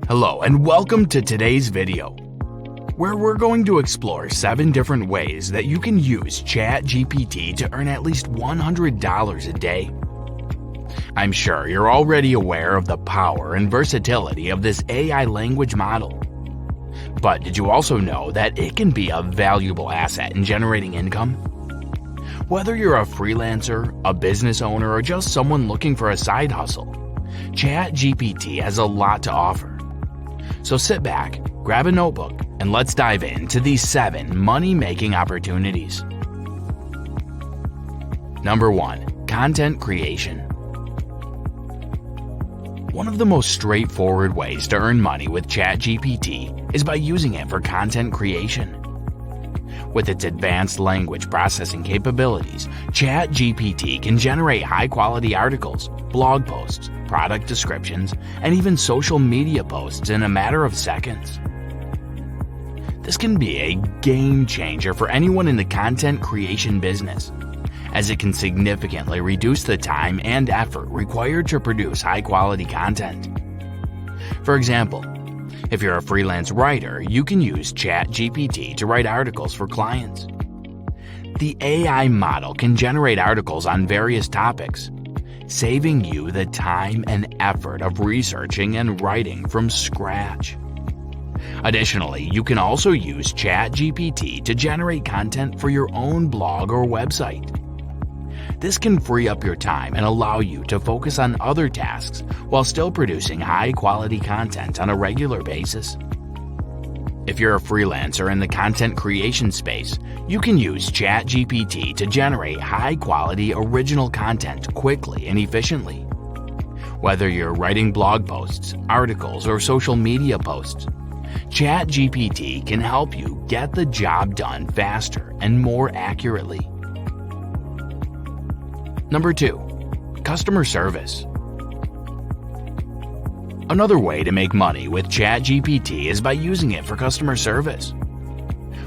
Hello and welcome to today's video, where we're going to explore 7 different ways that you can use ChatGPT to earn at least $100 a day. I'm sure you're already aware of the power and versatility of this AI language model. But did you also know that it can be a valuable asset in generating income? Whether you're a freelancer, a business owner, or just someone looking for a side hustle, ChatGPT has a lot to offer. So sit back, grab a notebook, and let's dive into these 7 money-making opportunities. Number 1. Content creation. One of the most straightforward ways to earn money with ChatGPT is by using it for content creation. With its advanced language processing capabilities, ChatGPT can generate high-quality articles, blog posts, product descriptions, and even social media posts in a matter of seconds. This can be a game changer for anyone in the content creation business, as it can significantly reduce the time and effort required to produce high-quality content. For example, if you're a freelance writer, you can use ChatGPT to write articles for clients. The AI model can generate articles on various topics, saving you the time and effort of researching and writing from scratch. Additionally, you can also use ChatGPT to generate content for your own blog or website. This can free up your time and allow you to focus on other tasks while still producing high-quality content on a regular basis. If you're a freelancer in the content creation space, you can use ChatGPT to generate high-quality original content quickly and efficiently. Whether you're writing blog posts, articles, or social media posts, ChatGPT can help you get the job done faster and more accurately. Number 2. Customer service. Another way to make money with ChatGPT is by using it for customer service.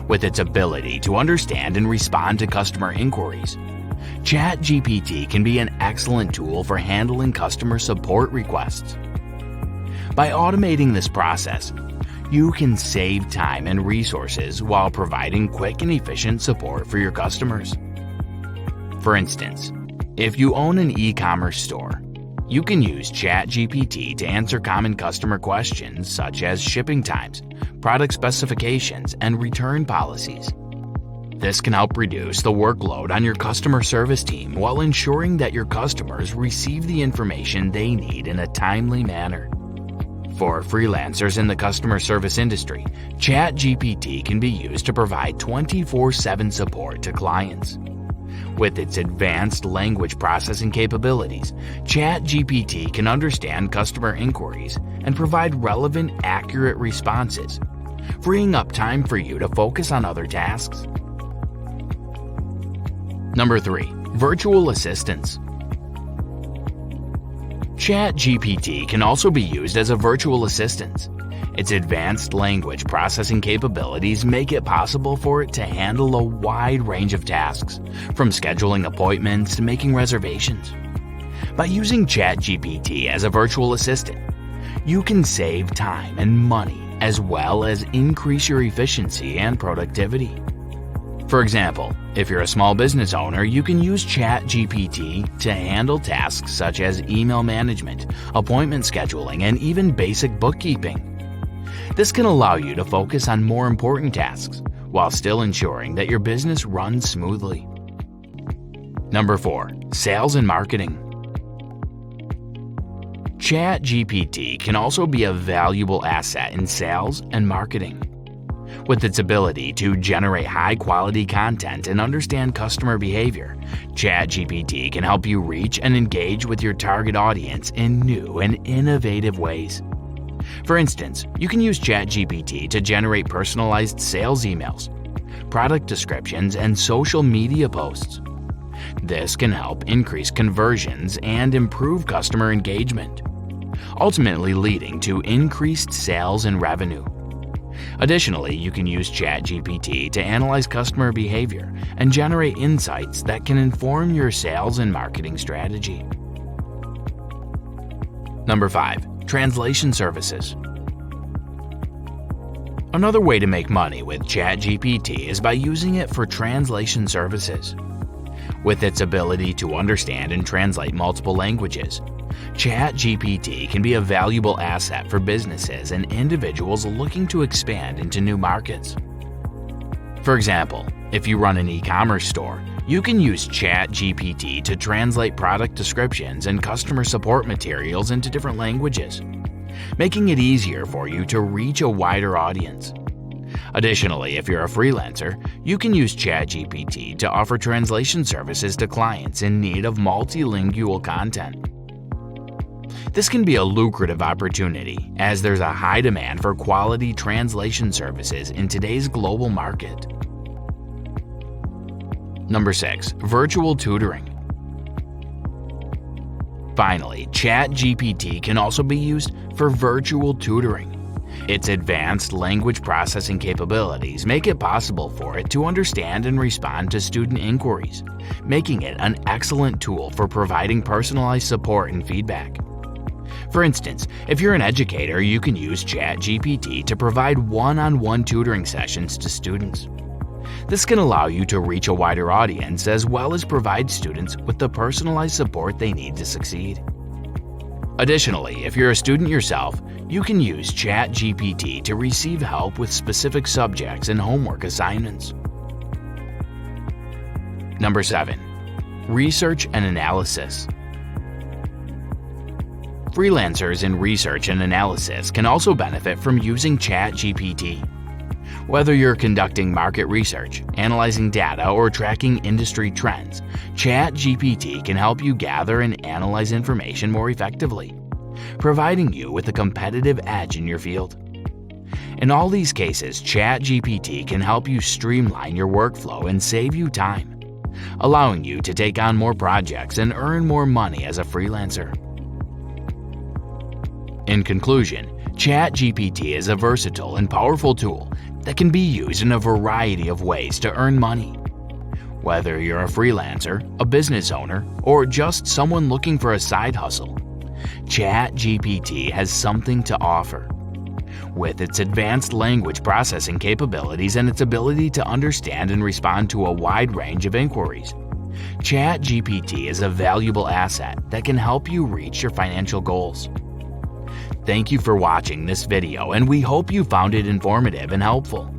With its ability to understand and respond to customer inquiries, ChatGPT can be an excellent tool for handling customer support requests. By automating this process, you can save time and resources while providing quick and efficient support for your customers. For instance, if you own an e-commerce store, you can use ChatGPT to answer common customer questions such as shipping times, product specifications, and return policies. This can help reduce the workload on your customer service team while ensuring that your customers receive the information they need in a timely manner. For freelancers in the customer service industry, ChatGPT can be used to provide 24/7 support to clients. With its advanced language processing capabilities, ChatGPT can understand customer inquiries and provide relevant, accurate responses, freeing up time for you to focus on other tasks. Number 3. Virtual assistants. ChatGPT can also be used as a virtual assistant. Its advanced language processing capabilities make it possible for it to handle a wide range of tasks, from scheduling appointments to making reservations. By using ChatGPT as a virtual assistant, you can save time and money as well as increase your efficiency and productivity. For example, if you're a small business owner, you can use ChatGPT to handle tasks such as email management, appointment scheduling, and even basic bookkeeping. This can allow you to focus on more important tasks while still ensuring that your business runs smoothly. Number 4. Sales and marketing. ChatGPT can also be a valuable asset in sales and marketing. With its ability to generate high-quality content and understand customer behavior, ChatGPT can help you reach and engage with your target audience in new and innovative ways. For instance, you can use ChatGPT to generate personalized sales emails, product descriptions, and social media posts. This can help increase conversions and improve customer engagement, ultimately leading to increased sales and revenue. Additionally, you can use ChatGPT to analyze customer behavior and generate insights that can inform your sales and marketing strategy. Number 5. Translation services. Another way to make money with ChatGPT is by using it for translation services. With its ability to understand and translate multiple languages, ChatGPT can be a valuable asset for businesses and individuals looking to expand into new markets. For example, if you run an e-commerce store, you can use ChatGPT to translate product descriptions and customer support materials into different languages, making it easier for you to reach a wider audience. Additionally, if you're a freelancer, you can use ChatGPT to offer translation services to clients in need of multilingual content. This can be a lucrative opportunity as there's a high demand for quality translation services in today's global market. Number 6. Virtual tutoring. Finally, ChatGPT can also be used for virtual tutoring. Its advanced language processing capabilities make it possible for it to understand and respond to student inquiries, making it an excellent tool for providing personalized support and feedback. For instance, if you're an educator, you can use ChatGPT to provide one-on-one tutoring sessions to students. This can allow you to reach a wider audience as well as provide students with the personalized support they need to succeed. Additionally, if you're a student yourself, you can use ChatGPT to receive help with specific subjects and homework assignments. Number 7. Research and analysis. Freelancers in research and analysis can also benefit from using ChatGPT. Whether you're conducting market research, analyzing data, or tracking industry trends, ChatGPT can help you gather and analyze information more effectively, providing you with a competitive edge in your field. In all these cases, ChatGPT can help you streamline your workflow and save you time, allowing you to take on more projects and earn more money as a freelancer. In conclusion, ChatGPT is a versatile and powerful tool that can be used in a variety of ways to earn money. Whether you're a freelancer, a business owner, or just someone looking for a side hustle, ChatGPT has something to offer. With its advanced language processing capabilities and its ability to understand and respond to a wide range of inquiries, ChatGPT is a valuable asset that can help you reach your financial goals. Thank you for watching this video, and we hope you found it informative and helpful.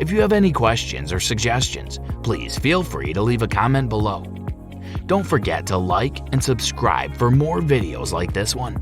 If you have any questions or suggestions, please feel free to leave a comment below. Don't forget to like and subscribe for more videos like this one.